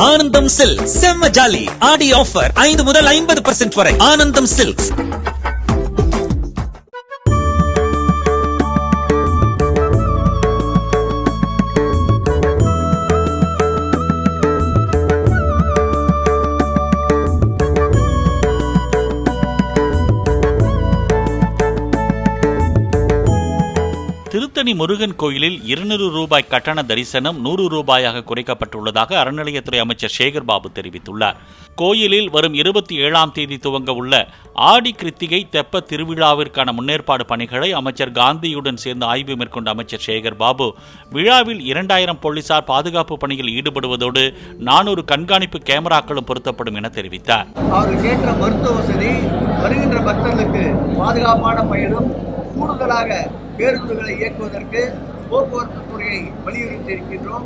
ஆனந்தம் சில்க் செம்ம ஜாலி ஆடி ஆஃபர் 5 முதல் 50% வரை. ஆனந்தம் சில்க்ஸ். திருத்தணி முருகன் கோயிலில் 200 ரூபாய் கட்டண தரிசனம் 100 ரூபாயாக குறைக்கப்பட்டுள்ளதாக அறநிலையத்துறை அமைச்சர் சேகர் பாபு தெரிவித்துள்ளார். கோயிலில் வரும் 27ஆம் தேதி துவங்க உள்ள ஆடி கிருத்திகை தெப்ப திருவிழாவிற்கான முன்னேற்பாடு பணிகளை அமைச்சர் காந்தியுடன் சேர்ந்து ஆய்வு மேற்கொண்ட அமைச்சர் சேகர் பாபு விழாவில் 2000 போலீசார் பாதுகாப்பு பணியில் ஈடுபடுவதோடு 400 கண்காணிப்பு கேமராக்களும் பொருத்தப்படும் என தெரிவித்தார். அவர்களுக்கேற்ற மருத்துவ வசதி, வருகின்ற பக்தர்களுக்கு பாதுகாப்பான பயணம், கூடுதலாக பேருந்துகளை இயக்குவதற்கு போக்குவரத்து துறையை வலியுறுத்தியிருக்கின்றோம்.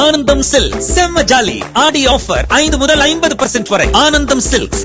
ஆனந்தம் சில்க் செம்ம ஜாலி ஆடி ஆஃபர் 5 முதல் 50% வரை. ஆனந்தம் சில்க்ஸ்.